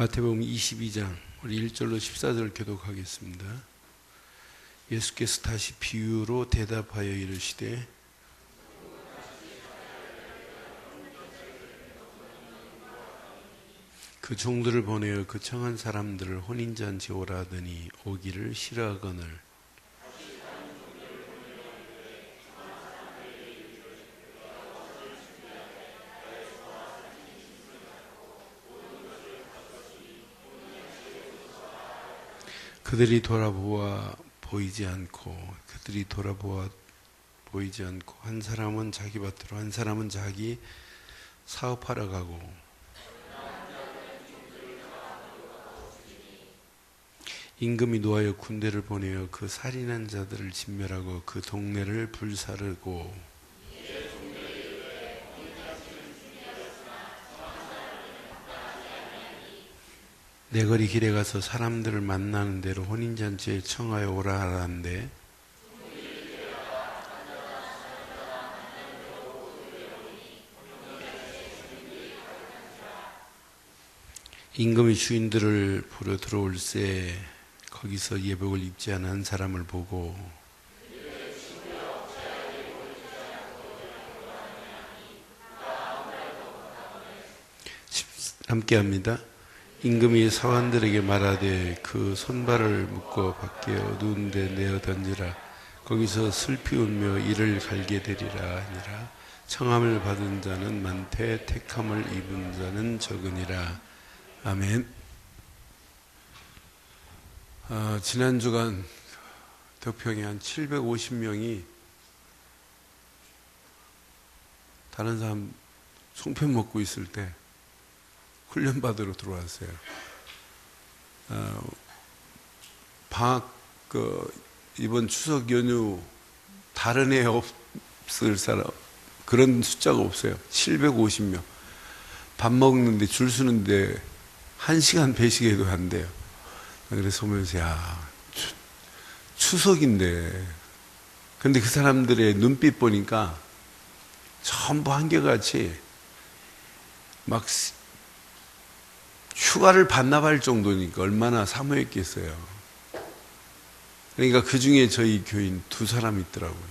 마태복음 22장 우리 1절로 14절 교독하겠습니다. 예수께서 다시 비유로 대답하여 이르시되 그 종들을 보내어 그 청한 사람들을 혼인잔치 오라 하더니 오기를 싫어하거늘 그들이 돌아보아 보이지 않고 한 사람은 자기 밭으로 한 사람은 자기 사업하러 가고 임금이 노하여 군대를 보내어 그 살인한 자들을 진멸하고 그 동네를 불사르고 내거리 길에 가서 사람들을 만나는 대로 혼인잔치에 청하여 오라 하라는데 임금이 주인들을 부려 들어올새 거기서 예복을 입지 않은 한 사람을 보고 함께합니다. 임금이 사관들에게 말하되 그 손발을 묶어 밖에 어두운 데 내어 던지라. 거기서 슬피 울며 이를 갈게 되리라 하니라. 청함을 받은 자는 많되 택함을 입은 자는 적으니라. 아멘. 지난 주간 덕평에 한 750명이 다른 사람 송편 먹고 있을 때 훈련받으러 들어왔어요. 방학, 이번 추석 연휴 다른 애 없을 사람, 그런 숫자가 없어요. 750명. 밥 먹는데 줄 서는데 1시간 배식해도 안 돼요. 그래서 보면서, 추석인데. 근데 그 사람들의 눈빛 보니까 전부 한결같이 막 휴가를 반납할 정도니까 얼마나 사모했겠어요. 그러니까 그 중에 저희 교인 2사람 있더라고요.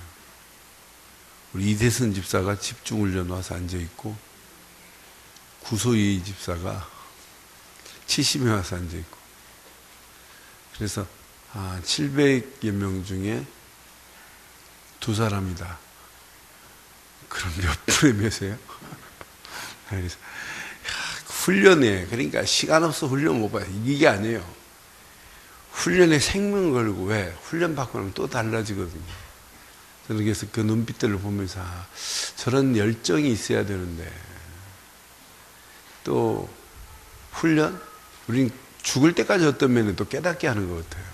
우리 이대선 집사가 집중훈련 와서 앉아있고, 구소희 집사가 70에 와서 앉아있고. 그래서, 700여 명 중에 2사람이다. 그럼 몇 분의 몇이에요? 그래서, 훈련에, 그러니까 시간 없어 훈련 못 봐요. 이게 아니에요. 훈련에 생명 걸고, 왜? 훈련 받고 나면 또 달라지거든요. 저는 그래서 그 눈빛들을 보면서, 저런 열정이 있어야 되는데, 또, 훈련? 우린 죽을 때까지 어떤 면에 또 깨닫게 하는 것 같아요.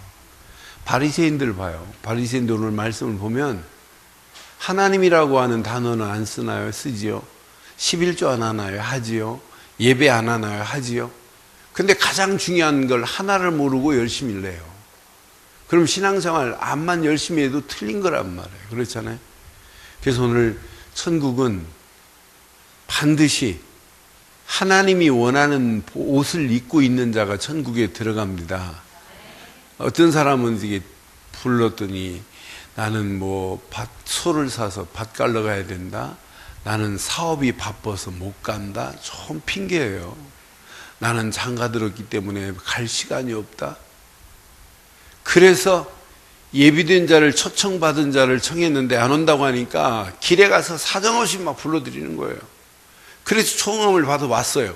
바리새인들 봐요. 바리새인들 오늘 말씀을 보면, 하나님이라고 하는 단어는 안 쓰나요? 쓰지요. 11조 안 하나요? 하지요. 예배 안 하나요? 하지요. 근데 가장 중요한 걸 하나를 모르고 열심히 일해요. 그럼 신앙생활 암만 열심히 해도 틀린 거란 말이에요. 그렇잖아요. 그래서 오늘 천국은 반드시 하나님이 원하는 옷을 입고 있는 자가 천국에 들어갑니다. 어떤 사람은 이게 불렀더니 나는 소를 사서 밭 갈러 가야 된다. 나는 사업이 바빠서 못 간다. 좀 핑계예요. 나는 장가 들었기 때문에 갈 시간이 없다. 그래서 예비된 자를 초청받은 자를 청했는데 안 온다고 하니까 길에 가서 사정없이 막 불러들이는 거예요. 그래서 초청함을 받아 왔어요.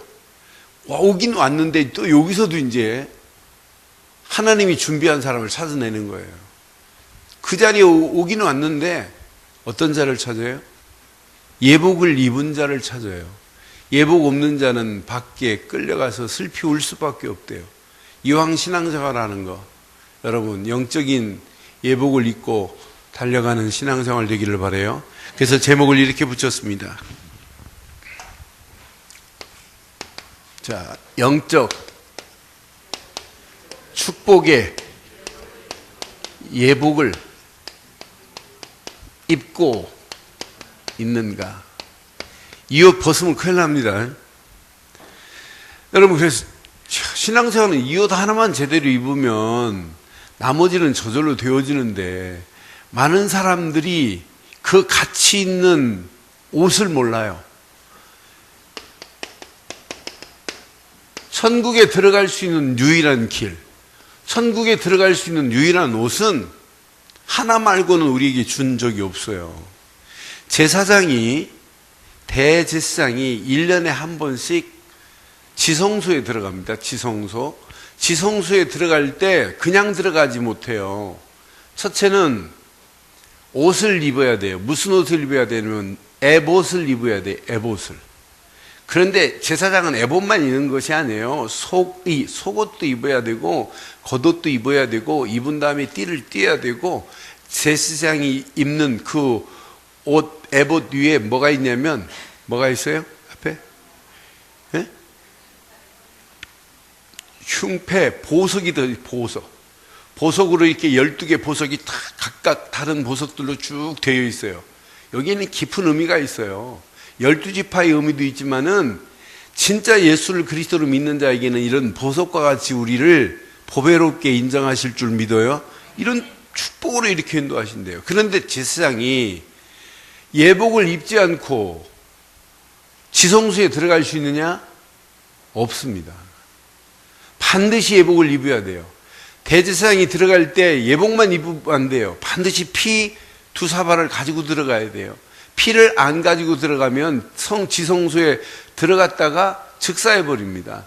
오긴 왔는데 또 여기서도 이제 하나님이 준비한 사람을 찾아내는 거예요. 그 자리에 오긴 왔는데 어떤 자를 찾아요? 예복을 입은 자를 찾아요. 예복 없는 자는 밖에 끌려가서 슬피 울 수밖에 없대요. 이왕 신앙생활하는 거, 여러분 영적인 예복을 입고 달려가는 신앙생활 되기를 바라요. 그래서 제목을 이렇게 붙였습니다. 자, 영적 축복의 예복을 입고 있는가? 이 옷 벗으면 큰일 납니다. 여러분, 그래서 신앙생활은 이 옷 하나만 제대로 입으면 나머지는 저절로 되어지는데 많은 사람들이 그 가치 있는 옷을 몰라요. 천국에 들어갈 수 있는 유일한 길, 천국에 들어갈 수 있는 유일한 옷은 하나 말고는 우리에게 준 적이 없어요. 제사장이, 대제사장이 1년에 한 번씩 지성소에 들어갑니다. 지성소에 들어갈 때 그냥 들어가지 못해요. 첫째는 옷을 입어야 돼요. 무슨 옷을 입어야 되냐면 에봇을 입어야 돼요. 에봇을. 그런데 제사장은 에봇만 입는 것이 아니에요. 속옷도 입어야 되고 겉옷도 입어야 되고 입은 다음에 띠를 띄어야 되고 제사장이 입는 그 옷 에봇 위에 뭐가 있냐면 뭐가 있어요? 앞에? 예? 흉패, 보석이 더 보석으로 이렇게 12개 보석이 다 각각 다른 보석들로 쭉 되어 있어요. 여기에는 깊은 의미가 있어요. 12지파의 의미도 있지만은 진짜 예수를 그리스도로 믿는 자에게는 이런 보석과 같이 우리를 보배롭게 인정하실 줄 믿어요. 이런 축복으로 이렇게 인도하신대요. 그런데 제사장이 예복을 입지 않고 지성소에 들어갈 수 있느냐? 없습니다. 반드시 예복을 입어야 돼요. 대제사장이 들어갈 때 예복만 입으면 안 돼요. 반드시 피 2사발을 가지고 들어가야 돼요. 피를 안 가지고 들어가면 지성소에 들어갔다가 즉사해 버립니다.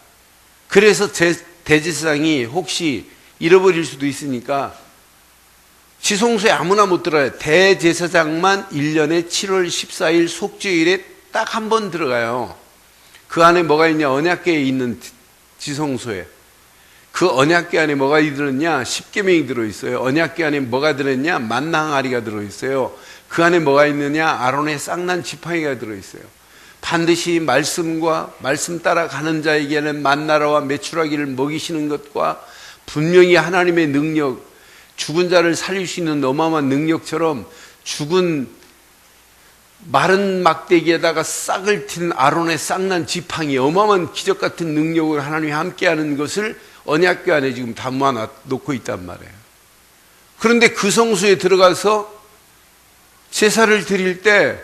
그래서 대제사장이 혹시 잃어버릴 수도 있으니까 지성소에 아무나 못 들어가요. 대제사장만 1년에 7월 14일 속죄일에 딱 한 번 들어가요. 그 안에 뭐가 있냐? 언약궤에 있는 지성소에. 그 언약궤 안에 뭐가 들었냐? 십계명이 들어있어요. 언약궤 안에 뭐가 들었냐? 만나 항아리가 들어있어요. 그 안에 뭐가 있느냐? 아론의 쌍난 지팡이가 들어있어요. 반드시 말씀과 말씀 따라 가는 자에게는 만나라와 메추라기를 먹이시는 것과 분명히 하나님의 능력, 죽은 자를 살릴 수 있는 어마어마한 능력처럼 죽은 마른 막대기에다가 싹을 튄 아론의 쌍난 지팡이, 어마어마한 기적 같은 능력을 하나님이 함께하는 것을 언약궤 안에 지금 담아 놓고 있단 말이에요. 그런데 그 성소에 들어가서 제사를 드릴 때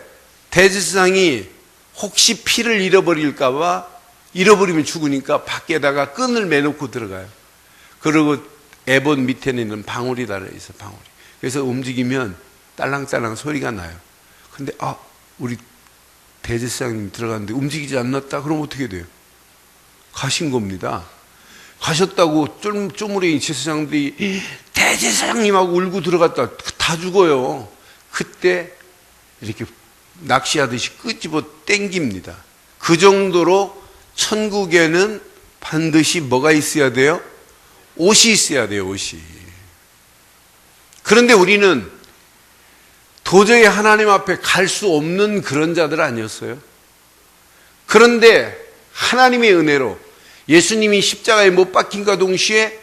대제사장이 혹시 피를 잃어버릴까 봐, 잃어버리면 죽으니까 밖에다가 끈을 매놓고 들어가요. 그리고 에봇 밑에는 방울이 달려있어요. 방울이. 그래서 움직이면 딸랑딸랑 소리가 나요. 근데 우리 대제사장님 들어갔는데 움직이지 않았다? 그럼 어떻게 돼요? 가신 겁니다. 가셨다고 쪼무레기 제사장들이 대제사장님하고 울고 들어갔다. 다 죽어요. 그때 이렇게 낚시하듯이 끄집어 땡깁니다. 그 정도로 천국에는 반드시 뭐가 있어야 돼요? 옷이 있어야 돼요. 옷이. 그런데 우리는 도저히 하나님 앞에 갈 수 없는 그런 자들 아니었어요? 그런데 하나님의 은혜로 예수님이 십자가에 못 박힌과 동시에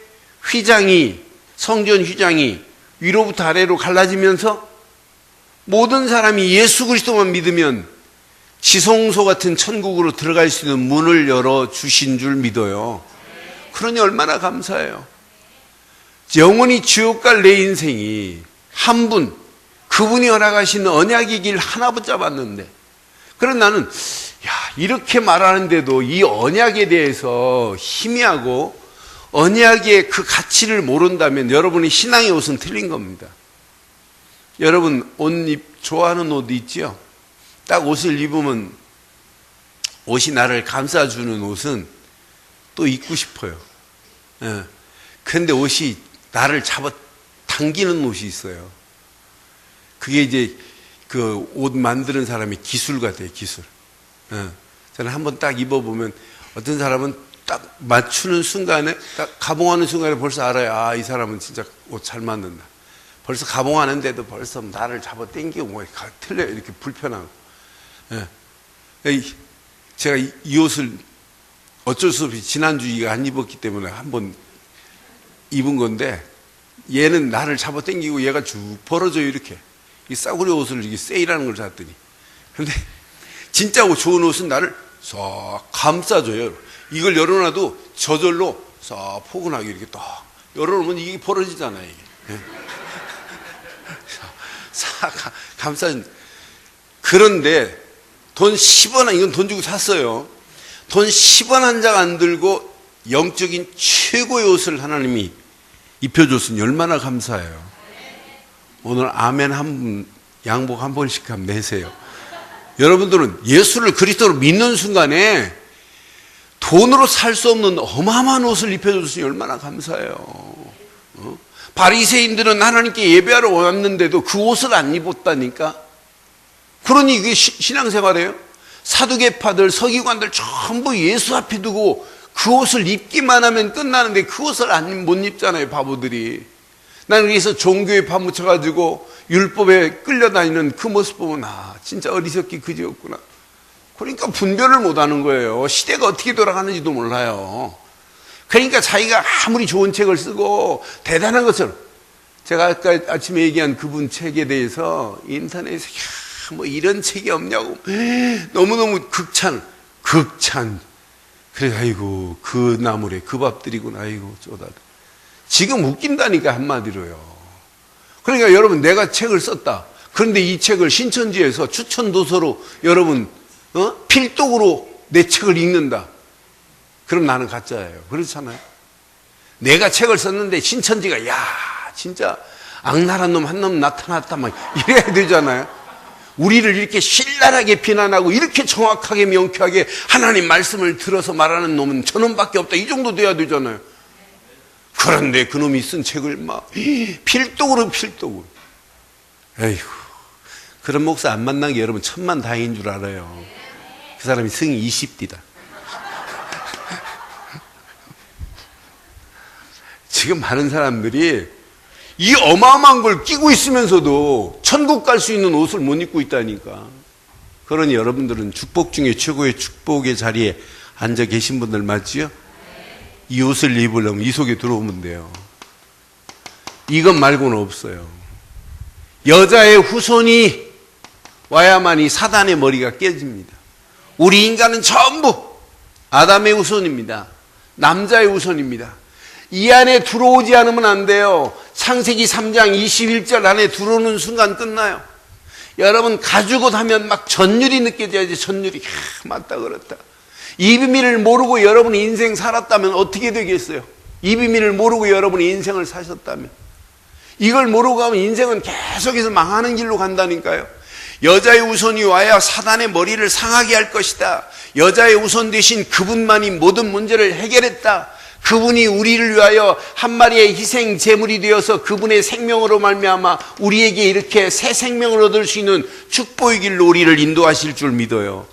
성전 휘장이 위로부터 아래로 갈라지면서 모든 사람이 예수 그리스도만 믿으면 지성소 같은 천국으로 들어갈 수 있는 문을 열어주신 줄 믿어요. 그러니 얼마나 감사해요. 영원히 지옥 갈 내 인생이 한 분, 그분이 허락하신 언약의 길 하나 붙잡았는데, 그런 나는 이렇게 말하는데도 이 언약에 대해서 희미하고 언약의 그 가치를 모른다면 여러분의 신앙의 옷은 틀린 겁니다. 여러분 좋아하는 옷 있지요? 딱 옷을 입으면 옷이 나를 감싸주는 옷은 또 입고 싶어요. 그런데 옷이 나를 잡아 당기는 옷이 있어요. 그게 이제 그 옷 만드는 사람의 기술 같아요. 기술. 저는 한번 딱 입어보면 어떤 사람은 딱 맞추는 순간에, 딱 가봉하는 순간에 벌써 알아요. 이 사람은 진짜 옷 잘 만든다. 벌써 가봉하는데도 벌써 나를 잡아 당기고 뭐 틀려요. 이렇게 불편하고. 제가 이 옷을 어쩔 수 없이 지난주 이거 안 입었기 때문에 한번 입은 건데, 얘는 나를 잡아 당기고 얘가 쭉 벌어져요. 이렇게. 이 싸구려 옷을 이렇게 세일하는 걸 샀더니. 근데 진짜 좋은 옷은 나를 싹 감싸줘요. 이걸 열어놔도 저절로 싹 포근하게 이렇게 딱 열어놓으면 이게 벌어지잖아요. 이게. 싹 그런데 돈 10원, 이건 돈 주고 샀어요. 돈 10원 한 장 안 들고 영적인 최고의 옷을 하나님이 입혀줬으니 얼마나 감사해요. 오늘 아멘 한 분, 양복 한 번씩 하면 내세요. 여러분들은 예수를 그리스도로 믿는 순간에 돈으로 살 수 없는 어마어마한 옷을 입혀줬으니 얼마나 감사해요. 바리새인들은 하나님께 예배하러 왔는데도 그 옷을 안 입었다니까. 그러니 이게 신앙생활이에요. 사두개파들, 서기관들 전부 예수 앞에 두고 그 옷을 입기만 하면 끝나는데 그 옷을 못 입잖아요, 바보들이. 나는 그래서 종교에 파묻혀가지고 율법에 끌려다니는 그 모습 보면 진짜 어리석기 그지없구나. 그러니까 분별을 못하는 거예요. 시대가 어떻게 돌아가는지도 몰라요. 그러니까 자기가 아무리 좋은 책을 쓰고 대단한 것을, 제가 아까 아침에 얘기한 그분 책에 대해서 인터넷에서 뭐 이런 책이 없냐고 너무너무 극찬. 그래, 아이고 그 나물에 그 밥들이구나. 아이고 쪼다. 지금 웃긴다니까, 한마디로요. 그러니까 여러분, 내가 책을 썼다. 그런데 이 책을 신천지에서 추천도서로 여러분 필독으로 내 책을 읽는다. 그럼 나는 가짜예요. 그렇잖아요. 내가 책을 썼는데 신천지가 야 진짜 악랄한 놈 한 놈 나타났다 막 이래야 되잖아요. 우리를 이렇게 신랄하게 비난하고 이렇게 정확하게 명쾌하게 하나님 말씀을 들어서 말하는 놈은 저놈밖에 없다, 이 정도 돼야 되잖아요. 그런데 그놈이 쓴 책을 막 필독으로 에이구, 그런 목사 안 만난 게 여러분 천만다행인 줄 알아요. 그 사람이 승이 20디다. 지금 많은 사람들이 이 어마어마한 걸 끼고 있으면서도 천국 갈 수 있는 옷을 못 입고 있다니까. 그러니 여러분들은 축복 중에 최고의 축복의 자리에 앉아 계신 분들 맞지요? 이 옷을 입으려면 이 속에 들어오면 돼요. 이것 말고는 없어요. 여자의 후손이 와야만이 사단의 머리가 깨집니다. 우리 인간은 전부 아담의 후손입니다. 남자의 후손입니다. 이 안에 들어오지 않으면 안 돼요. 창세기 3장 21절 안에 들어오는 순간 끝나요. 여러분, 가죽옷 하면 막 전율이 느껴져야지. 전율이 맞다 그렇다. 이 비밀을 모르고 여러분이 인생 살았다면 어떻게 되겠어요? 이 비밀을 모르고 여러분이 인생을 사셨다면, 이걸 모르고 가면 인생은 계속해서 망하는 길로 간다니까요. 여자의 우선이 와야 사단의 머리를 상하게 할 것이다. 여자의 우선 대신 그분만이 모든 문제를 해결했다. 그분이 우리를 위하여 한 마리의 희생 제물이 되어서 그분의 생명으로 말미암아 우리에게 이렇게 새 생명을 얻을 수 있는 축복의 길로 우리를 인도하실 줄 믿어요.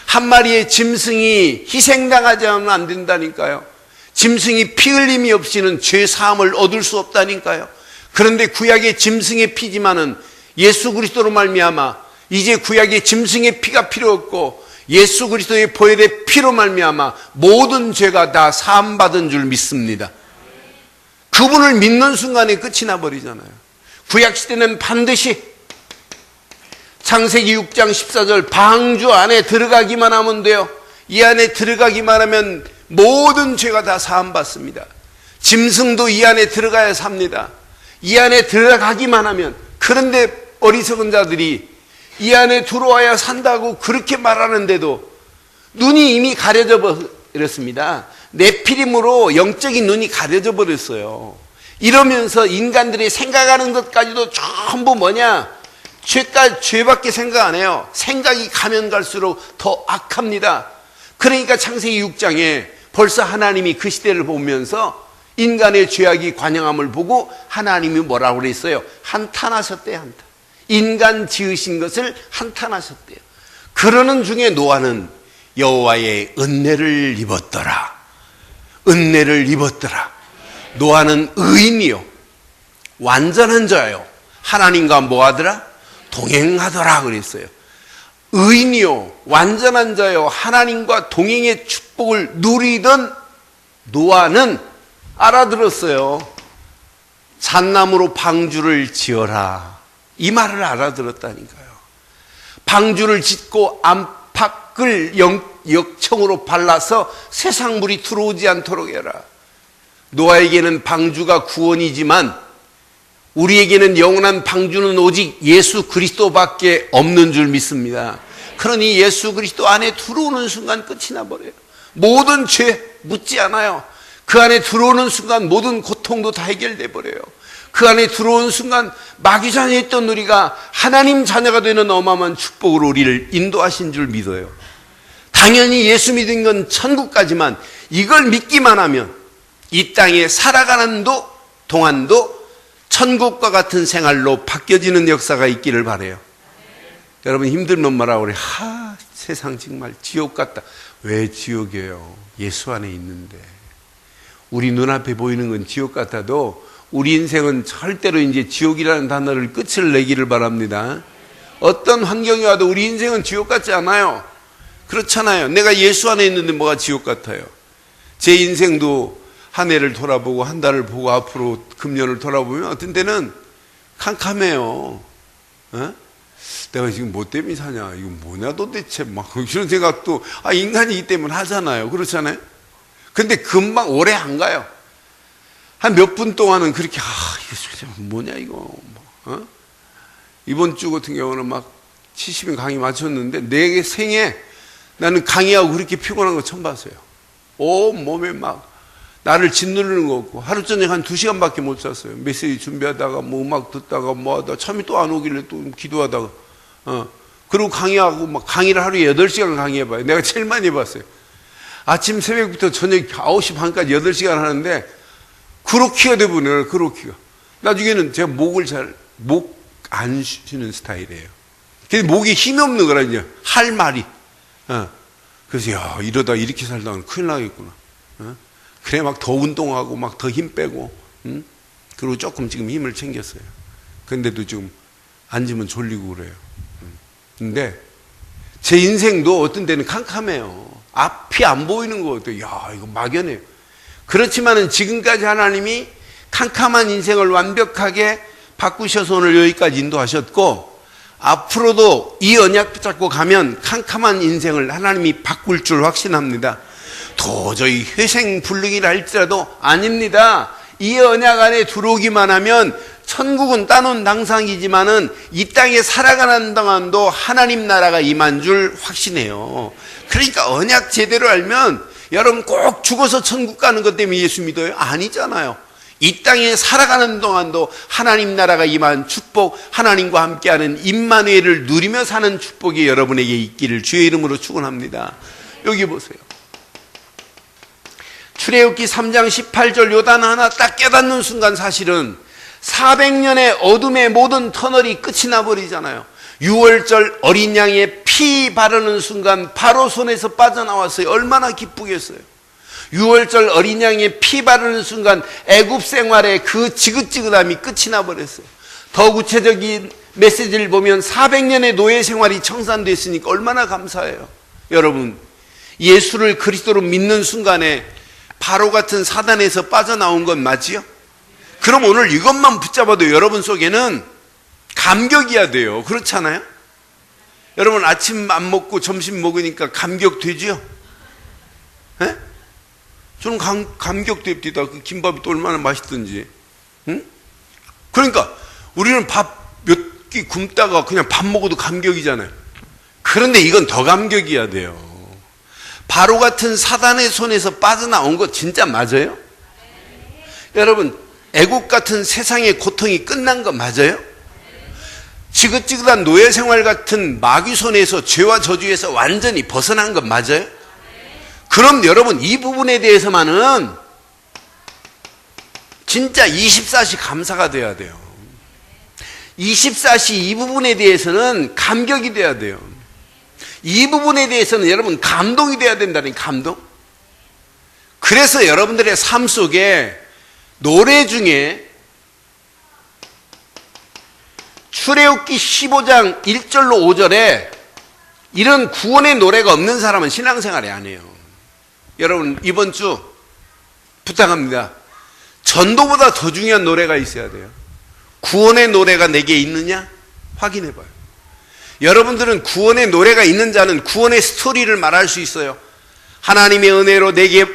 한 마리의 짐승이 희생당하지 않으면 안 된다니까요. 짐승이 피 흘림이 없이는 죄 사함을 얻을 수 없다니까요. 그런데 구약의 짐승의 피지만은 예수 그리스도로 말미암아 이제 구약의 짐승의 피가 필요 없고 예수 그리스도의 보혈의 피로 말미암아 모든 죄가 다 사함받은 줄 믿습니다. 그분을 믿는 순간에 끝이 나버리잖아요. 구약시대는 반드시 창세기 6장 14절 방주 안에 들어가기만 하면 돼요. 이 안에 들어가기만 하면 모든 죄가 다 사함받습니다. 짐승도 이 안에 들어가야 삽니다. 이 안에 들어가기만 하면. 그런데 어리석은 자들이 이 안에 들어와야 산다고 그렇게 말하는데도 눈이 이미 가려져 버렸습니다. 네피림으로 영적인 눈이 가려져 버렸어요. 이러면서 인간들이 생각하는 것까지도 전부 뭐냐? 죄밖에 생각 안 해요. 생각이 가면 갈수록 더 악합니다. 그러니까 창세기 6장에 벌써 하나님이 그 시대를 보면서 인간의 죄악이 관영함을 보고 하나님이 뭐라고 그랬어요? 한탄하셨대요. 한탄. 인간 지으신 것을 한탄하셨대요. 그러는 중에 노아는 여호와의 은혜를 입었더라. 은혜를 입었더라. 노아는 의인이요, 완전한 자요, 하나님과 뭐하더라? 동행하더라 그랬어요. 의인이요, 완전한 자요, 하나님과 동행의 축복을 누리던 노아는 알아들었어요. 잣나무로 방주를 지어라, 이 말을 알아들었다니까요. 방주를 짓고 안팎을 역청으로 발라서 세상 물이 들어오지 않도록 해라. 노아에게는 방주가 구원이지만 우리에게는 영원한 방주는 오직 예수 그리스도밖에 없는 줄 믿습니다. 그러니 예수 그리스도 안에 들어오는 순간 끝이 나버려요. 모든 죄 묻지 않아요. 그 안에 들어오는 순간 모든 고통도 다 해결돼 버려요. 그 안에 들어온 순간 마귀전에 있던 우리가 하나님 자녀가 되는 어마어마한 축복으로 우리를 인도하신 줄 믿어요. 당연히 예수 믿은 건 천국까지만 이걸 믿기만 하면 이 땅에 살아가는 동안도 천국과 같은 생활로 바뀌어지는 역사가 있기를 바라요. 여러분 힘들면 뭐라고 그래요? 세상 정말 지옥 같다. 왜 지옥이에요? 예수 안에 있는데. 우리 눈앞에 보이는 건 지옥 같아도 우리 인생은 절대로 이제 지옥이라는 단어를 끝을 내기를 바랍니다. 어떤 환경이 와도 우리 인생은 지옥 같지 않아요. 그렇잖아요. 내가 예수 안에 있는데 뭐가 지옥 같아요? 제 인생도 한 해를 돌아보고 한 달을 보고 앞으로 금년을 돌아보면 어떤 때는 캄캄해요. 내가 지금 뭐 때문에 사냐? 이거 뭐냐 도대체? 막 이런 생각도 인간이기 때문에 하잖아요. 그렇잖아요. 근데 금방 오래 안 가요. 한 몇 분 동안은 그렇게 이거 뭐냐 이거. 이번 주 같은 경우는 막 70인 강의 마쳤는데 내 생에 나는 강의하고 그렇게 피곤한 거 처음 봤어요. 온 몸에 막 나를 짓누르는 거 없고 하루 저녁 한 2시간밖에 못 잤어요. 메시지 준비하다가 뭐 음악 듣다가 뭐 하다가 참이 또 안 오길래 또 기도하다가 그리고 강의하고 막 강의를 하루에 8시간 강의해봐요. 내가 제일 많이 해봤어요. 아침 새벽부터 저녁 9시 반까지 8시간 하는데 그로키가 돼버려요. 그로키가. 나중에는 제가 목을 목 안 쉬는 스타일이에요. 근데 목에 힘이 없는 거라 이제 할 말이. 그래서 야 이러다 이렇게 살다가 큰일 나겠구나. 그래 막 더 운동하고 막 더 힘 빼고 그리고 조금 지금 힘을 챙겼어요. 근데도 지금 앉으면 졸리고 그래요. 근데 제 인생도 어떤 때는 캄캄해요. 앞이 안 보이는 것 같아요. 야 이거 막연해요. 그렇지만은 지금까지 하나님이 캄캄한 인생을 완벽하게 바꾸셔서 오늘 여기까지 인도하셨고 앞으로도 이 언약 붙잡고 가면 캄캄한 인생을 하나님이 바꿀 줄 확신합니다. 도저히 회생불능이라 할지라도 아닙니다. 이 언약 안에 들어오기만 하면 천국은 따놓은 당상이지만은 이 땅에 살아가는 동안도 하나님 나라가 임한 줄 확신해요. 그러니까 언약 제대로 알면 여러분 꼭 죽어서 천국 가는 것 때문에 예수 믿어요? 아니잖아요. 이 땅에 살아가는 동안도 하나님 나라가 임한 축복, 하나님과 함께하는 임마누엘을 누리며 사는 축복이 여러분에게 있기를 주의 이름으로 축원합니다. 여기 보세요. 출애굽기 3장 18절 요단 하나 딱 깨닫는 순간 사실은 400년의 어둠의 모든 터널이 끝이 나버리잖아요. 6월절 어린 양의 피 바르는 순간 바로 손에서 빠져나왔어요. 얼마나 기쁘겠어요. 6월절 어린 양의 피 바르는 순간 애굽 생활의 그 지긋지긋함이 끝이 나버렸어요. 더 구체적인 메시지를 보면 400년의 노예 생활이 청산됐으니까 얼마나 감사해요. 여러분 예수를 그리스도로 믿는 순간에 바로 같은 사단에서 빠져나온 건 맞지요? 그럼 오늘 이것만 붙잡아도 여러분 속에는 감격이야 돼요. 그렇잖아요? 여러분 아침 안 먹고 점심 먹으니까 감격되지요? 에? 저는 감격됩니다. 그 김밥이 또 얼마나 맛있든지. 응? 그러니까 우리는 밥 몇 끼 굶다가 그냥 밥 먹어도 감격이잖아요. 그런데 이건 더 감격이야 돼요. 바로 같은 사단의 손에서 빠져나온 거 진짜 맞아요? 여러분 애국 같은 세상의 고통이 끝난 거 맞아요? 지긋지긋한 노예 생활 같은 마귀 손에서 죄와 저주에서 완전히 벗어난 거 맞아요? 그럼 여러분 이 부분에 대해서만은 진짜 24시 감사가 돼야 돼요. 24시 이 부분에 대해서는 감격이 돼야 돼요. 이 부분에 대해서는 여러분 감동이 돼야 된다는 감동. 그래서 여러분들의 삶 속에 노래 중에 출애굽기 15장 1절로 5절에 이런 구원의 노래가 없는 사람은 신앙생활이 안 해요. 여러분 이번 주 부탁합니다. 전도보다 더 중요한 노래가 있어야 돼요. 구원의 노래가 내게 있느냐? 확인해 봐요. 여러분들은 구원의 노래가 있는 자는 구원의 스토리를 말할 수 있어요. 하나님의 은혜로 내게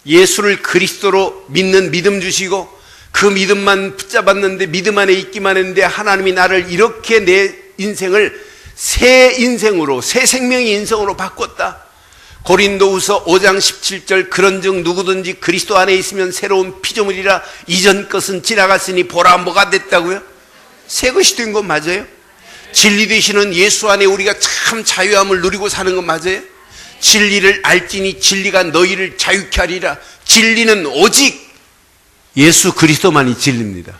예수를 그리스도로 믿는 믿음 주시고 그 믿음만 붙잡았는데 믿음 안에 있기만 했는데 하나님이 나를 이렇게 내 인생을 새 인생으로, 새 생명의 인생으로 바꿨다. 고린도후서 5장 17절 그런즉 누구든지 그리스도 안에 있으면 새로운 피조물이라 이전 것은 지나갔으니 보라 뭐가 됐다고요? 새 것이 된 건 맞아요? 진리 되시는 예수 안에 우리가 참 자유함을 누리고 사는 건 맞아요? 진리를 알지니 진리가 너희를 자유케 하리라. 진리는 오직 예수 그리스도만이 진리입니다.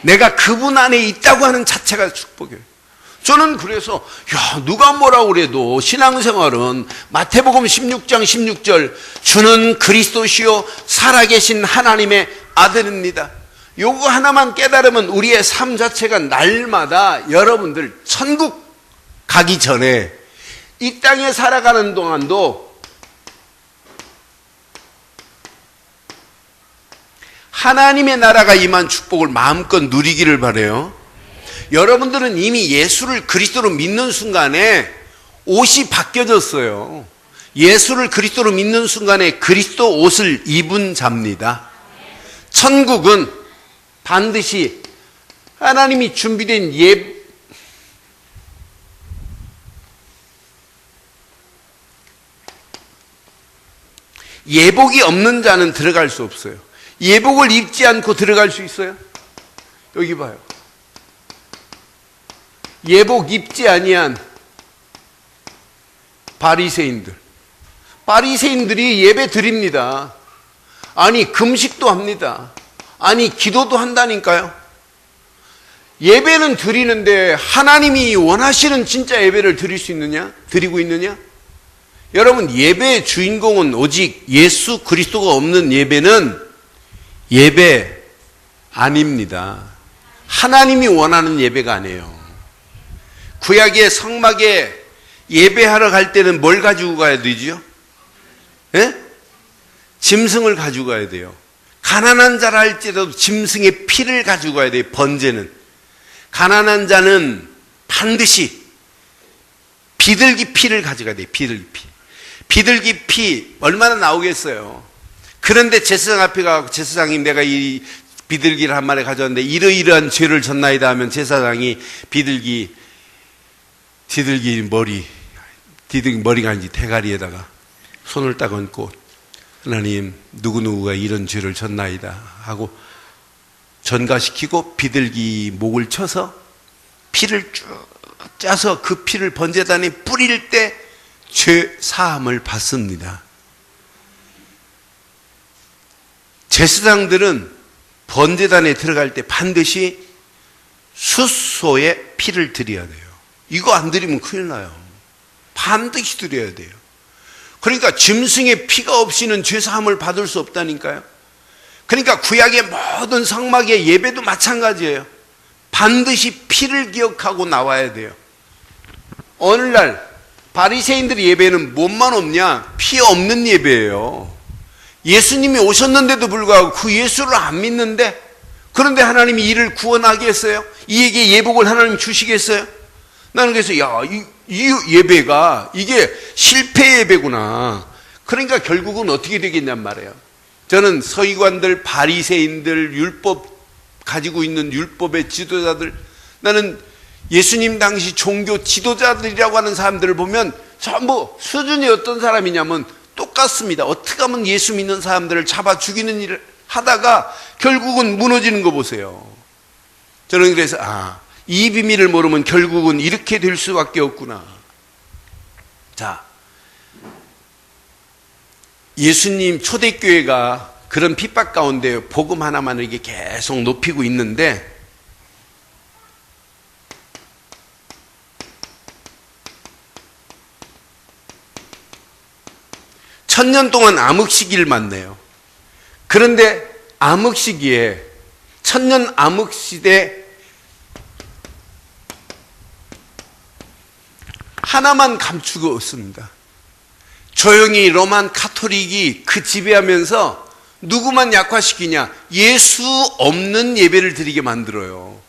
내가 그분 안에 있다고 하는 자체가 축복이에요. 저는 그래서 누가 뭐라고 그래도 신앙생활은 마태복음 16장 16절 주는 그리스도시요 살아계신 하나님의 아들입니다. 요거 하나만 깨달으면 우리의 삶 자체가 날마다 여러분들 천국 가기 전에 이 땅에 살아가는 동안도 하나님의 나라가 임한 축복을 마음껏 누리기를 바라요. 여러분들은 이미 예수를 그리스도로 믿는 순간에 옷이 바뀌어졌어요. 예수를 그리스도로 믿는 순간에 그리스도 옷을 입은 자입니다. 천국은 반드시 하나님이 준비된 예복이 없는 자는 들어갈 수 없어요. 예복을 입지 않고 들어갈 수 있어요? 여기 봐요. 예복 입지 아니한 바리새인들이 예배 드립니다. 아니 금식도 합니다. 아니 기도도 한다니까요. 예배는 드리는데 하나님이 원하시는 진짜 예배를 드릴 수 있느냐? 드리고 있느냐? 여러분 예배의 주인공은 오직 예수 그리스도가 없는 예배는 예배 아닙니다. 하나님이 원하는 예배가 아니에요. 구약의 성막에 예배하러 갈 때는 뭘 가지고 가야 되죠? 예? 짐승을 가지고 가야 돼요. 가난한 자라 할지라도 짐승의 피를 가지고 가야 돼요. 번제는. 가난한 자는 반드시 비둘기 피를 가져가야 돼요. 비둘기 피. 비둘기 피 얼마나 나오겠어요. 그런데 제사장 앞에 가서 제사장님 내가 이 비둘기를 한 마리 가져왔는데 이러이러한 죄를 졌나이다 하면 제사장이 비둘기 머리가 아닌지 대가리에다가 손을 딱 얹고 하나님 누구누구가 이런 죄를 졌나이다 하고 전가시키고 비둘기 목을 쳐서 피를 쭉 짜서 그 피를 번제단에 뿌릴 때 죄 사함을 받습니다. 제사장들은 번제단에 들어갈 때 반드시 숫소의 피를 드려야 돼요. 이거 안 드리면 큰일 나요. 반드시 드려야 돼요. 그러니까 짐승의 피가 없이는 죄사함을 받을 수 없다니까요. 그러니까 구약의 모든 성막의 예배도 마찬가지예요. 반드시 피를 기억하고 나와야 돼요. 오늘날 바리새인들의 예배는 뭐만 없냐? 피 없는 예배예요. 예수님이 오셨는데도 불구하고 그 예수를 안 믿는데 그런데 하나님이 이를 구원하겠어요? 이에게 예복을 하나님 주시겠어요? 나는 그래서 이 예배가 이게 실패 예배구나. 그러니까 결국은 어떻게 되겠냔 말이에요. 저는 서기관들, 바리새인들, 율법 가지고 있는 율법의 지도자들, 나는 예수님 당시 종교 지도자들이라고 하는 사람들을 보면 전부 수준이 어떤 사람이냐면 똑같습니다. 어떻게 하면 예수 믿는 사람들을 잡아 죽이는 일을 하다가 결국은 무너지는 거 보세요. 저는 그래서 이 비밀을 모르면 결국은 이렇게 될 수밖에 없구나. 자, 예수님 초대교회가 그런 핍박 가운데 복음 하나만 이렇게 계속 높이고 있는데 천년 동안 암흑시기를 맞네요. 그런데 암흑시기에 천년 암흑시대 하나만 감추고 없습니다. 조용히 로만 카톨릭이 그 지배하면서 누구만 약화시키냐? 예수 없는 예배를 드리게 만들어요.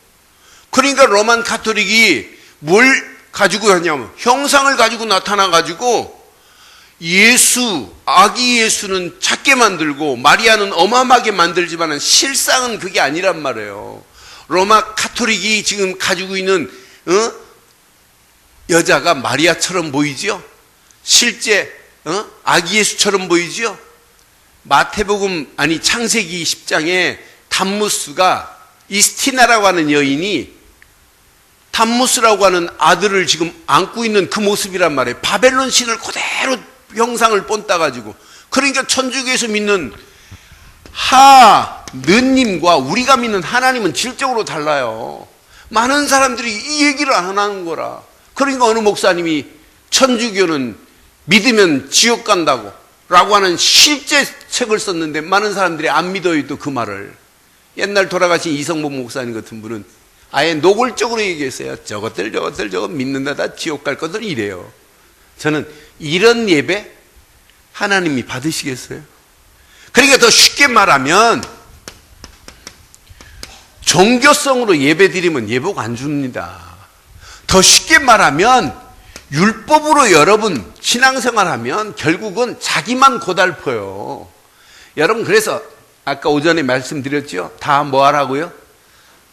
그러니까 로만 카톨릭이 뭘 가지고 하냐면 형상을 가지고 나타나가지고 아기 예수는 작게 만들고 마리아는 어마어마하게 만들지만 실상은 그게 아니란 말이에요. 로마 카톨릭이 지금 가지고 있는 여자가 마리아처럼 보이지요? 실제 아기 예수처럼 보이지요? 마태복음 창세기 10장에 담무스가 이스티나라고 하는 여인이 담무스라고 하는 아들을 지금 안고 있는 그 모습이란 말이에요. 바벨론 신을 그대로 형상을 본따 가지고. 그러니까 천주교에서 믿는 하느님과 우리가 믿는 하나님은 질적으로 달라요. 많은 사람들이 이 얘기를 안 하는 거라. 그러니까 어느 목사님이 천주교는 믿으면 지옥 간다고 라고 하는 실제 책을 썼는데 많은 사람들이 안 믿어요. 또 그 말을. 옛날 돌아가신 이성복 목사님 같은 분은 아예 노골적으로 얘기했어요. 저것들 저거 믿는다 다 지옥 갈 것들 이래요. 저는 이런 예배 하나님이 받으시겠어요? 그러니까 더 쉽게 말하면 종교성으로 예배 드리면 예복 안 줍니다. 더 쉽게 말하면 율법으로 여러분 신앙생활하면 결국은 자기만 고달퍼요. 여러분 그래서 아까 오전에 말씀드렸죠? 다 뭐 하라고요?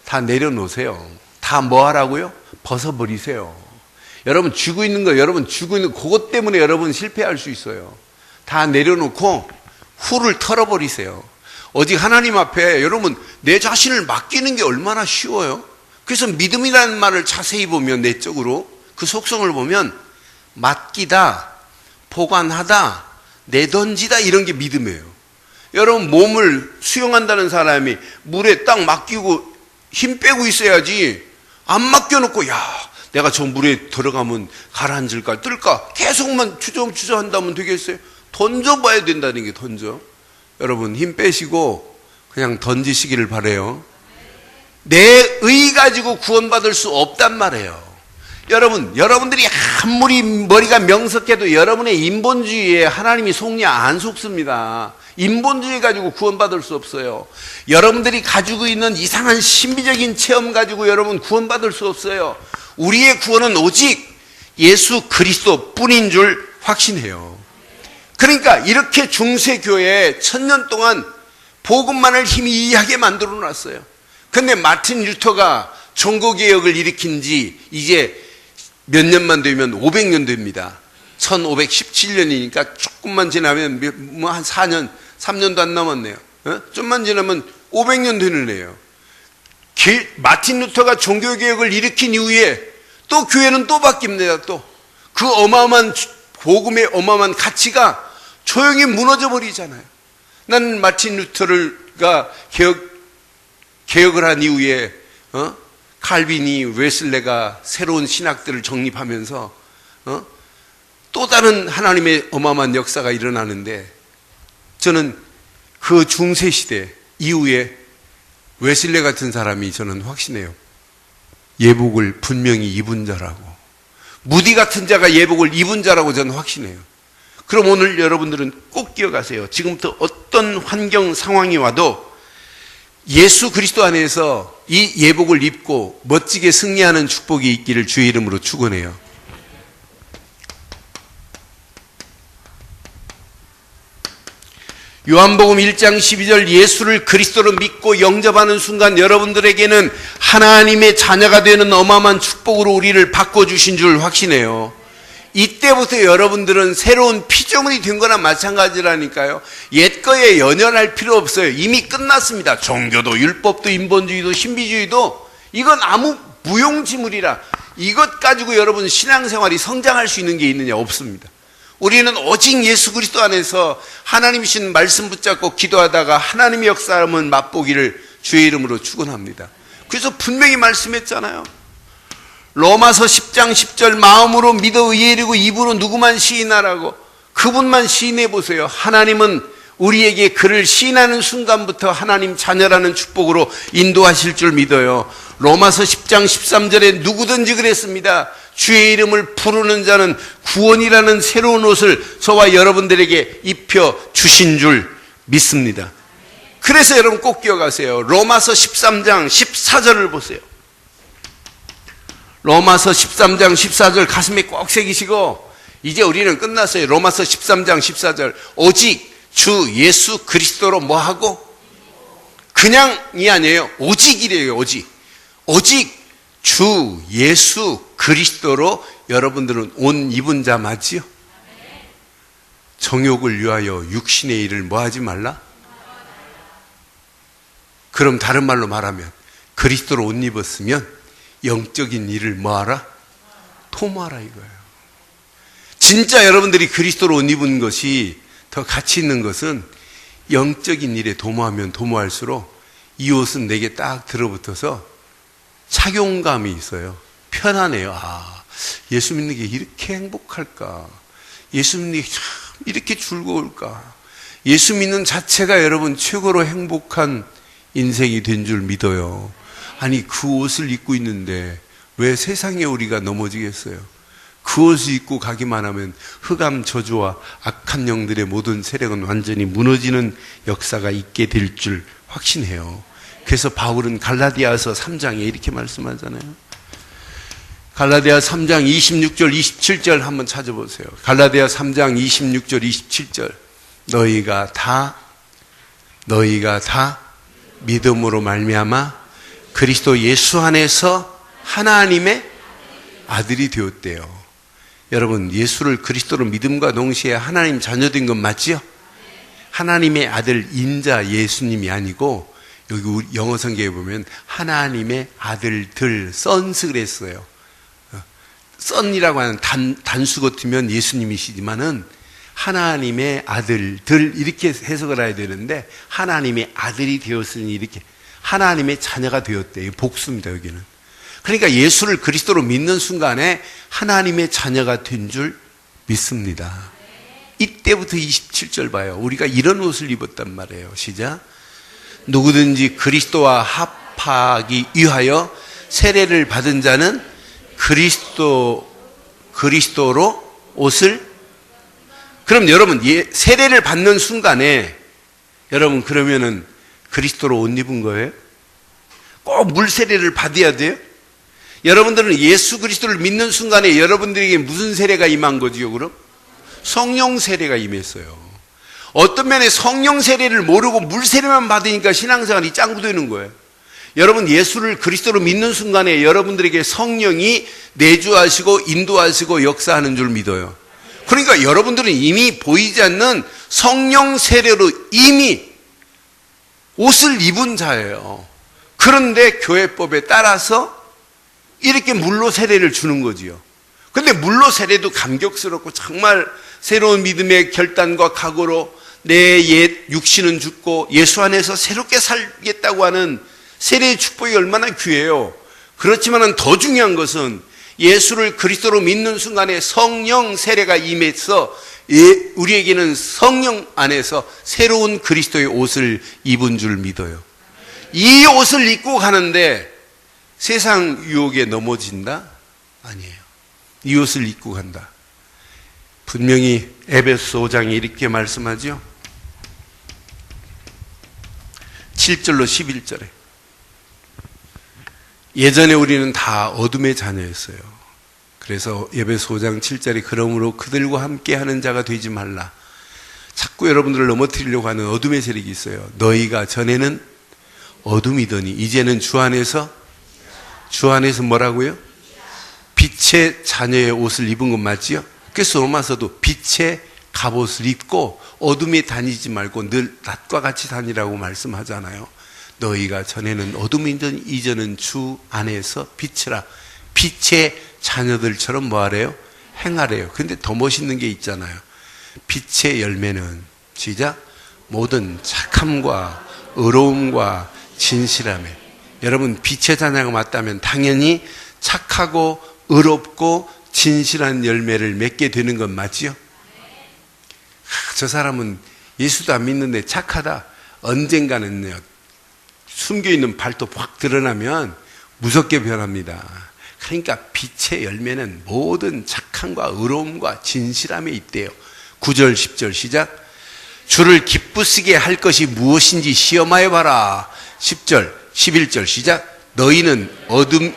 다 내려놓으세요. 다 뭐 하라고요? 벗어버리세요. 여러분 쥐고 있는 그것 때문에 여러분 실패할 수 있어요. 다 내려놓고 후를 털어버리세요. 오직 하나님 앞에 여러분 내 자신을 맡기는 게 얼마나 쉬워요. 그래서 믿음이라는 말을 자세히 보면 내적으로 그 속성을 보면 맡기다, 보관하다, 내던지다 이런 게 믿음이에요. 여러분 몸을 수영한다는 사람이 물에 딱 맡기고 힘 빼고 있어야지 안 맡겨놓고 내가 저 물에 들어가면 가라앉을까 뜰까 계속만 주저한다면 되겠어요? 던져봐야 된다는 게 던져. 여러분 힘 빼시고 그냥 던지시기를 바라요. 내 의 가지고 구원받을 수 없단 말이에요. 여러분들이 아무리 머리가 명석해도 여러분의 인본주의에 하나님이 속냐 안 속습니다. 인본주의 가지고 구원받을 수 없어요. 여러분들이 가지고 있는 이상한 신비적인 체험 가지고 여러분 구원받을 수 없어요. 우리의 구원은 오직 예수 그리스도 뿐인 줄 확신해요. 그러니까 이렇게 중세교회에 1000년 동안 복음만을 희미하게 만들어 놨어요. 근데 마틴 루터가 종교개혁을 일으킨 지 이제 몇 년만 되면 500년 됩니다. 1517년이니까 조금만 지나면 한 4년, 3년도 안 남았네요. 좀만 지나면 500년 되는 애예요. 마틴 루터가 종교개혁을 일으킨 이후에 또 교회는 또 바뀝니다. 또 그 어마어마한 복음의 어마어마한 가치가 조용히 무너져 버리잖아요. 나는 마틴 루터가 개혁을 한 이후에 칼빈이 웨슬레가 새로운 신학들을 정립하면서 또 다른 하나님의 어마어마한 역사가 일어나는데 저는 그 중세시대 이후에 웨슬레 같은 사람이 저는 확신해요. 예복을 분명히 입은 자라고. 무디 같은 자가 예복을 입은 자라고 저는 확신해요. 그럼 오늘 여러분들은 꼭 기억하세요. 지금부터 어떤 환경 상황이 와도 예수 그리스도 안에서 이 예복을 입고 멋지게 승리하는 축복이 있기를 주의 이름으로 축원해요. 요한복음 1장 12절 예수를 그리스도로 믿고 영접하는 순간 여러분들에게는 하나님의 자녀가 되는 어마어마한 축복으로 우리를 바꿔주신 줄 확신해요. 이때부터 여러분들은 새로운 피조물이 된 거나 마찬가지라니까요. 옛거에 연연할 필요 없어요. 이미 끝났습니다. 종교도 율법도 인본주의도 신비주의도 이건 아무 무용지물이라 이것 가지고 여러분 신앙생활이 성장할 수 있는 게 있느냐? 없습니다. 우리는 오직 예수 그리스도 안에서 하나님이신 말씀 붙잡고 기도하다가 하나님의 역사함을 맛보기를 주의 이름으로 축원합니다. 그래서 분명히 말씀했잖아요. 로마서 10장 10절 마음으로 믿어 의에 이르고 입으로 누구만 시인하라고. 그분만 시인해 보세요. 하나님은 우리에게 그를 시인하는 순간부터 하나님 자녀라는 축복으로 인도하실 줄 믿어요. 로마서 10장 13절에 누구든지 그랬습니다. 주의 이름을 부르는 자는 구원이라는 새로운 옷을 저와 여러분들에게 입혀 주신 줄 믿습니다. 그래서 여러분 꼭 기억하세요. 로마서 13장 14절을 보세요. 로마서 13장 14절 가슴에 꼭 새기시고 이제 우리는 끝났어요. 로마서 13장 14절. 오직 주 예수 그리스도로 뭐하고? 그냥이 아니에요. 오직이래요. 오직 주 예수 그리스도로 여러분들은 옷 입은 자 맞지요? 정욕을 위하여 육신의 일을 뭐하지 말라? 그럼 다른 말로 말하면 그리스도로 옷 입었으면 영적인 일을 뭐하라? 도모하라 이거예요. 진짜 여러분들이 그리스도로 옷 입은 것이 더 가치 있는 것은 영적인 일에 도모하면 도모할수록 이 옷은 내게 딱 들어붙어서 착용감이 있어요. 편안해요. 아, 예수 믿는 게 이렇게 행복할까? 예수 믿는 게 참 이렇게 즐거울까? 예수 믿는 자체가 여러분 최고로 행복한 인생이 된 줄 믿어요. 아니 그 옷을 입고 있는데 왜 세상에 우리가 넘어지겠어요? 그 옷을 입고 가기만 하면 흑암 저주와 악한 영들의 모든 세력은 완전히 무너지는 역사가 있게 될 줄 확신해요. 그래서 바울은 갈라디아서 3장에 이렇게 말씀하잖아요. 갈라디아 3장 26절 27절 한번 찾아보세요. 갈라디아 3장 26절 27절. 너희가 다 믿음으로 말미암아 그리스도 예수 안에서 하나님의 아들이 되었대요. 여러분, 예수를 그리스도로 믿음과 동시에 하나님 자녀된 건 맞지요? 하나님의 아들 인자 예수님이 아니고 여기 영어 성경에 보면 하나님의 아들들 선스 그랬어요. son이라고 하는 단수 같으면 예수님이시지만은 하나님의 아들들 이렇게 해석을 해야 되는데 하나님의 아들이 되었으니 이렇게 하나님의 자녀가 되었대요. 복수입니다 여기는. 그러니까 예수를 그리스도로 믿는 순간에 하나님의 자녀가 된 줄 믿습니다. 이때부터 27절 봐요. 우리가 이런 옷을 입었단 말이에요. 시작. 누구든지 그리스도와 합하기 위하여 세례를 받은 자는 그리스도로 옷을. 그럼 여러분 세례를 받는 순간에 여러분 그러면은 그리스도로 옷 입은 거예요? 꼭 물 세례를 받아야 돼요? 여러분들은 예수 그리스도를 믿는 순간에 여러분들에게 무슨 세례가 임한 거지요 그럼? 성령 세례가 임했어요. 어떤 면에 성령 세례를 모르고 물 세례만 받으니까 신앙생활이 짱구되는 거예요. 여러분 예수를 그리스도로 믿는 순간에 여러분들에게 성령이 내주하시고 인도하시고 역사하는 줄 믿어요. 그러니까 여러분들은 이미 보이지 않는 성령 세례로 이미 옷을 입은 자예요. 그런데 교회법에 따라서 이렇게 물로 세례를 주는 거지요. 근데 물로 세례도 감격스럽고 정말 새로운 믿음의 결단과 각오로 내 옛 육신은 죽고 예수 안에서 새롭게 살겠다고 하는 세례의 축복이 얼마나 귀해요. 그렇지만 더 중요한 것은 예수를 그리스도로 믿는 순간에 성령 세례가 임해서 우리에게는 성령 안에서 새로운 그리스도의 옷을 입은 줄 믿어요. 이 옷을 입고 가는데 세상 유혹에 넘어진다? 아니에요. 이 옷을 입고 간다. 분명히 에베소 5장이 이렇게 말씀하죠. 7절로 11절에 예전에 우리는 다 어둠의 자녀였어요. 그래서 에베소 5장 7절에 그러므로 그들과 함께하는 자가 되지 말라. 자꾸 여러분들을 넘어뜨리려고 하는 어둠의 세력이 있어요. 너희가 전에는 어둠이더니 이제는 주 안에서 뭐라고요? 빛의 자녀의 옷을 입은 건 맞지요? 그래서 로마서도 빛의 갑옷을 입고 어둠에 다니지 말고 늘 낮과 같이 다니라고 말씀하잖아요. 너희가 전에는 어둠이던 이제는 주 안에서 빛이라. 빛의 자녀들처럼 뭐하래요? 행하래요. 근데 더 멋있는 게 있잖아요. 빛의 열매는 시작. 모든 착함과 의로움과 진실함에. 여러분 빛의 자녀가 맞다면 당연히 착하고 의롭고 진실한 열매를 맺게 되는 건 맞지요? 저 사람은 예수도 안 믿는데 착하다. 언젠가는요. 숨겨있는 발톱 확 드러나면 무섭게 변합니다. 그러니까 빛의 열매는 모든 착함과 의로움과 진실함에 있대요. 9절 10절 시작. 주를 기쁘시게 할 것이 무엇인지 시험하여 봐라. 10절 11절 시작. 너희는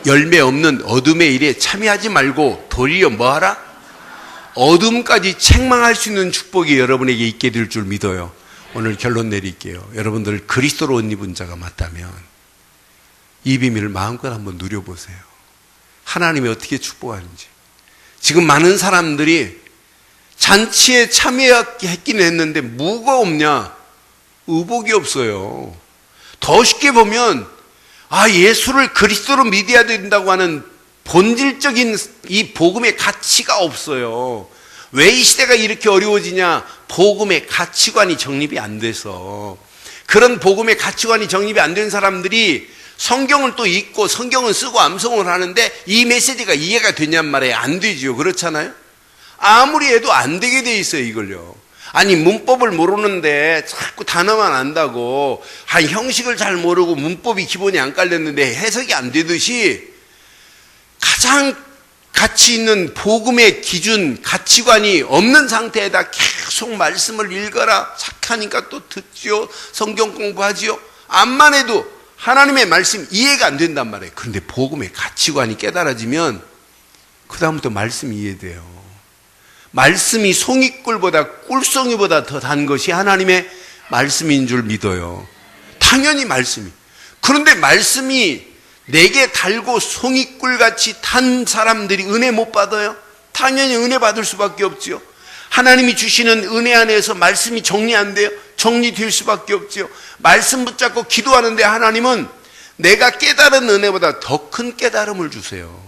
열매 없는 어둠의 일에 참여하지 말고 도리어 뭐하라? 어둠까지 책망할 수 있는 축복이 여러분에게 있게 될 줄 믿어요. 오늘 결론 내릴게요. 여러분들 그리스도로 옷 입은 자가 맞다면 이 비밀을 마음껏 한번 누려보세요. 하나님이 어떻게 축복하는지. 지금 많은 사람들이 잔치에 참여했긴 했는데 뭐가 없냐? 의복이 없어요. 더 쉽게 보면 예수를 그리스도로 믿어야 된다고 하는 본질적인 이 복음의 가치가 없어요. 왜 이 시대가 이렇게 어려워지냐? 복음의 가치관이 정립이 안 돼서. 그런 복음의 가치관이 정립이 안 된 사람들이 성경을 또 읽고 성경을 쓰고 암송을 하는데 이 메시지가 이해가 되냔 말이에요. 안 되지요. 그렇잖아요? 아무리 해도 안 되게 돼 있어요, 이걸요. 아니, 문법을 모르는데 자꾸 단어만 안다고, 형식을 잘 모르고 문법이 기본이 안 깔렸는데 해석이 안 되듯이 가장 가치 있는 복음의 기준, 가치관이 없는 상태에다 계속 말씀을 읽어라. 착하니까 또 듣지요. 성경 공부하지요. 암만 해도 하나님의 말씀 이해가 안 된단 말이에요. 그런데 복음의 가치관이 깨달아지면 그 다음부터 말씀이 이해돼요. 말씀이 송이꿀보다 꿀송이보다 더 단 것이 하나님의 말씀인 줄 믿어요. 당연히 말씀이. 그런데 말씀이 내게 달고 송이꿀같이 탄 사람들이 은혜 못 받아요? 당연히 은혜 받을 수밖에 없지요. 하나님이 주시는 은혜 안에서 말씀이 정리 안 돼요? 정리될 수밖에 없지요. 말씀 붙잡고 기도하는데 하나님은 내가 깨달은 은혜보다 더 큰 깨달음을 주세요.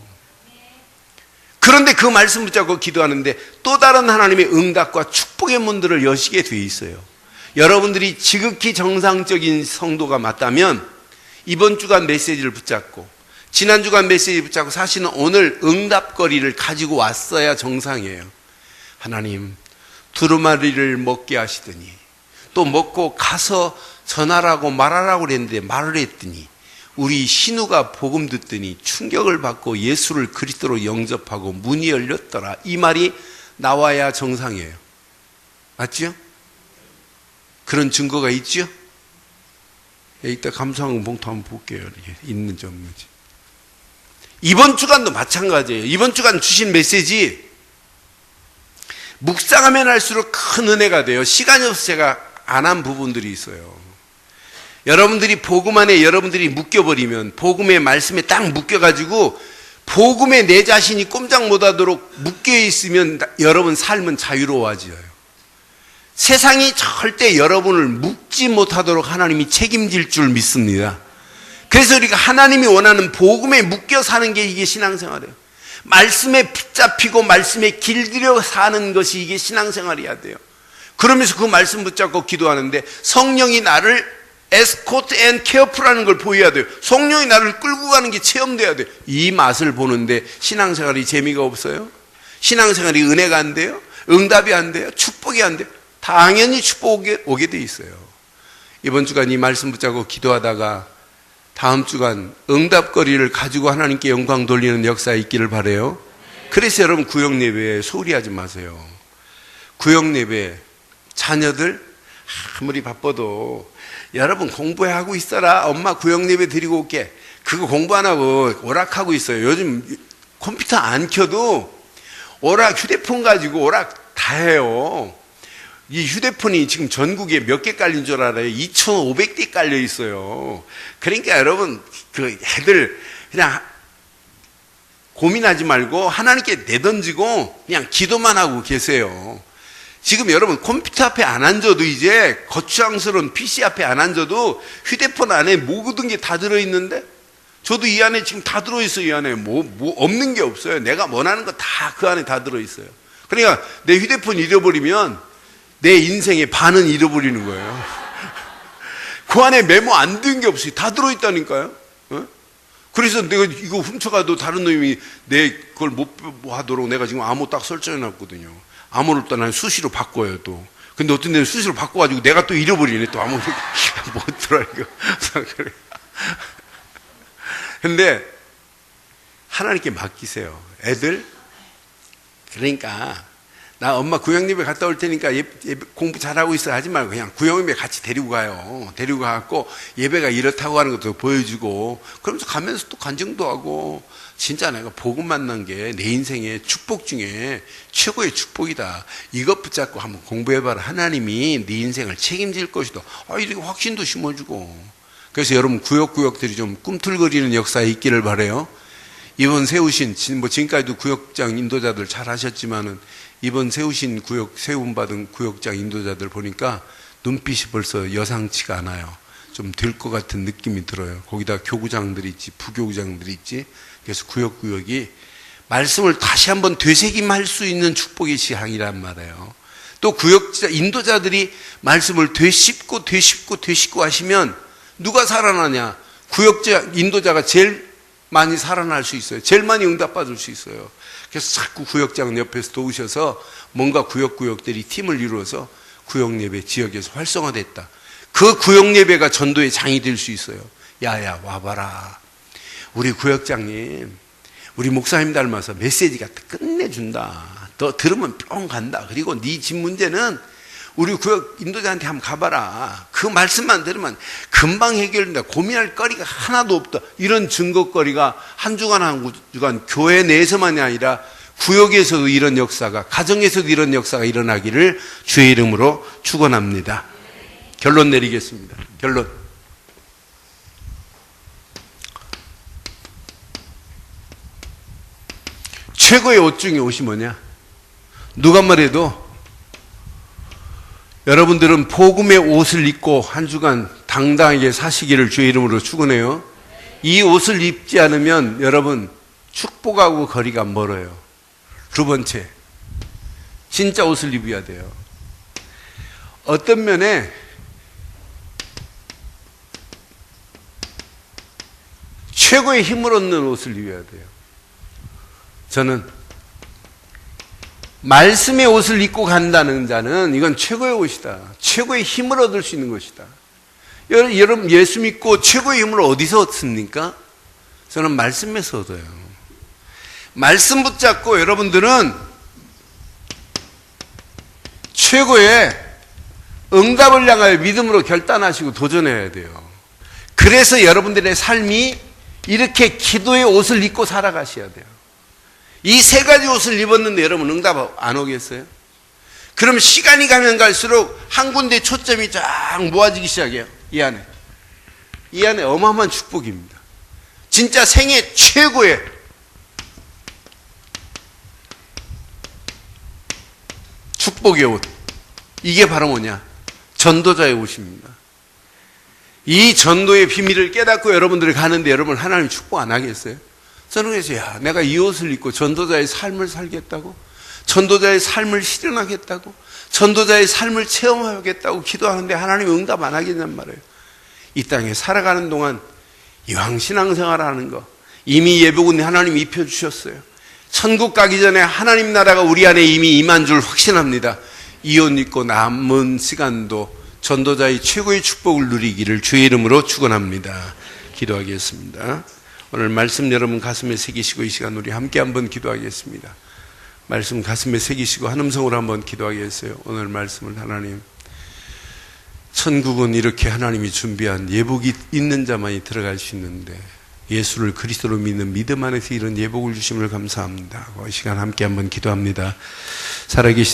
그런데 그 말씀 붙잡고 기도하는데 또 다른 하나님의 응답과 축복의 문들을 여시게 돼 있어요. 여러분들이 지극히 정상적인 성도가 맞다면 이번 주간 메시지를 붙잡고 지난 주간 메시지 붙잡고 사실은 오늘 응답거리를 가지고 왔어야 정상이에요. 하나님, 두루마리를 먹게 하시더니 또 먹고 가서 전하라고 말하라고 그랬는데 말을 했더니 우리 신우가 복음 듣더니 충격을 받고 예수를 그리스도로 영접하고 문이 열렸더라. 이 말이 나와야 정상이에요. 맞죠? 그런 증거가 있죠? 이따 감사한 봉투 한번 볼게요. 이렇게 있는지 없는지. 이번 주간도 마찬가지예요. 이번 주간 주신 메시지 묵상하면 할수록 큰 은혜가 돼요. 시간이 없어서 제가 안 한 부분들이 있어요. 여러분들이 복음 안에 여러분들이 묶여버리면 복음의 말씀에 딱 묶여가지고 복음에 내 자신이 꼼짝 못하도록 묶여있으면 여러분 삶은 자유로워져요. 세상이 절대 여러분을 묶지 못하도록 하나님이 책임질 줄 믿습니다. 그래서 우리가 하나님이 원하는 복음에 묶여 사는 게 이게 신앙생활이에요. 말씀에 붙잡히고 말씀에 길들여 사는 것이 이게 신앙생활이어야 돼요. 그러면서 그 말씀 붙잡고 기도하는데 성령이 나를 에스코트 앤 케어풀하는 걸 보여야 돼요. 성령이 나를 끌고 가는 게 체험돼야 돼요. 이 맛을 보는데 신앙생활이 재미가 없어요? 신앙생활이 은혜가 안 돼요? 응답이 안 돼요? 축복이 안 돼요? 당연히 축복이 오게 돼 있어요. 이번 주간 이 말씀 붙잡고 기도하다가 다음 주간 응답거리를 가지고 하나님께 영광 돌리는 역사에 있기를 바라요. 그래서 여러분 구역예배에 소홀히 하지 마세요. 구역예배 자녀들 아무리 바빠도 여러분 공부하고 있어라. 엄마 구역예배 드리고 올게. 그거 공부 안 하고 오락하고 있어요. 요즘 컴퓨터 안 켜도 오락 휴대폰 가지고 오락 다 해요. 이 휴대폰이 지금 전국에 몇 개 깔린 줄 알아요? 2,500대 깔려 있어요. 그러니까 여러분 그 애들 그냥 고민하지 말고 하나님께 내던지고 그냥 기도만 하고 계세요. 지금 여러분 컴퓨터 앞에 안 앉아도 이제 거추장스러운 PC 앞에 안 앉아도 휴대폰 안에 모든 게 다 들어있는데 저도 이 안에 지금 다 들어있어요. 이 안에 뭐 없는 게 없어요. 내가 원하는 거 다 그 안에 다 들어있어요. 그러니까 내 휴대폰 잃어버리면 내 인생의 반은 잃어버리는 거예요. 그 안에 메모 안 된 게 없어요. 다 들어있다니까요. 그래서 내가 이거 훔쳐가도 다른 놈이 내 그걸 못 하도록 내가 지금 암호 딱 설정해놨거든요. 암호를 또 난 수시로 바꿔요 또. 근데 어떤 데는 수시로 바꿔가지고 내가 또 잃어버리네 또 암호를 못 들어 이거. 그래. 근데 하나님께 맡기세요. 애들 그러니까 나 엄마 구역예배 갔다 올 테니까 공부 잘하고 있어 하지 말고 그냥 구역예배 같이 데리고 가요. 데리고 가갖고 예배가 이렇다고 하는 것도 보여주고, 그러면서 가면서 또 간증도 하고. 진짜 내가 복음 만난 게 내 인생의 축복 중에 최고의 축복이다. 이것 붙잡고 한번 공부해봐라. 하나님이 네 인생을 책임질 것이다. 이렇게 확신도 심어주고. 그래서 여러분 구역구역들이 좀 꿈틀거리는 역사에 있기를 바라요. 이번 세우신, 지금까지도 구역장 인도자들 잘 하셨지만은 이번 세우신 세움받은 구역장 인도자들 보니까 눈빛이 벌써 여상치가 않아요. 좀 될 것 같은 느낌이 들어요. 거기다 교구장들이 있지, 부교구장들이 있지. 그래서 구역구역이 말씀을 다시 한번 되새김할 수 있는 축복의 시향이란 말이에요. 또 구역자, 인도자들이 말씀을 되씹고 하시면 누가 살아나냐? 구역자, 인도자가 제일 많이 살아날 수 있어요. 제일 많이 응답받을 수 있어요. 그래서 자꾸 구역장 옆에서 도우셔서 뭔가 구역구역들이 팀을 이루어서 구역예배 지역에서 활성화됐다. 그 구역예배가 전도의 장이 될 수 있어요. 야야 와봐라. 우리 구역장님, 우리 목사님 닮아서 메시지가 끝내준다. 너 들으면 뿅 간다. 그리고 네 집 문제는 우리 구역 인도자한테 한번 가봐라. 그 말씀만 들으면 금방 해결된다. 고민할 거리가 하나도 없다. 이런 증거거리가 한 주간 교회 내에서만이 아니라 구역에서도 이런 역사가, 가정에서도 이런 역사가 일어나기를 주의 이름으로 축원합니다. 결론 내리겠습니다. 결론. 최고의 옷 중에 옷이 뭐냐? 누가 말해도 여러분들은 복음의 옷을 입고 한 주간 당당하게 사시기를 주의 이름으로 축원해요. 이 옷을 입지 않으면 여러분 축복하고 거리가 멀어요. 두 번째, 진짜 옷을 입어야 돼요. 어떤 면에 최고의 힘을 얻는 옷을 입어야 돼요. 저는 말씀의 옷을 입고 간다는 자는 이건 최고의 옷이다. 최고의 힘을 얻을 수 있는 것이다. 여러분 예수 믿고 최고의 힘을 어디서 얻습니까? 저는 말씀에서 얻어요. 말씀 붙잡고 여러분들은 최고의 응답을 향하여 믿음으로 결단하시고 도전해야 돼요. 그래서 여러분들의 삶이 이렇게 기도의 옷을 입고 살아가셔야 돼요. 이 세 가지 옷을 입었는데 여러분 응답 안 오겠어요? 그럼 시간이 가면 갈수록 한 군데 초점이 쫙 모아지기 시작해요. 이 안에 어마어마한 축복입니다. 진짜 생애 최고의 축복의 옷. 이게 바로 뭐냐? 전도자의 옷입니다. 이 전도의 비밀을 깨닫고 여러분들이 가는데 여러분 하나님 축복 안 하겠어요? 저는 그래서 내가 이 옷을 입고 전도자의 삶을 살겠다고, 전도자의 삶을 실현하겠다고, 전도자의 삶을 체험하겠다고 기도하는데 하나님 응답 안 하겠냔 말이에요. 이 땅에 살아가는 동안 이왕 신앙생활하는 거 이미 예복은 하나님 입혀주셨어요. 천국 가기 전에 하나님 나라가 우리 안에 이미 임한 줄 확신합니다. 이 옷 입고 남은 시간도 전도자의 최고의 축복을 누리기를 주의 이름으로 축원합니다. 기도하겠습니다. 오늘 말씀 여러분 가슴에 새기시고 이 시간 우리 함께 한번 기도하겠습니다. 말씀 가슴에 새기시고 한 음성으로 한번 기도하겠어요. 오늘 말씀을 하나님, 천국은 이렇게 하나님이 준비한 예복이 있는 자만이 들어갈 수 있는데 예수를 그리스도로 믿는 믿음 안에서 이런 예복을 주심을 감사합니다. 이 시간 함께 한번 기도합니다. 살아계신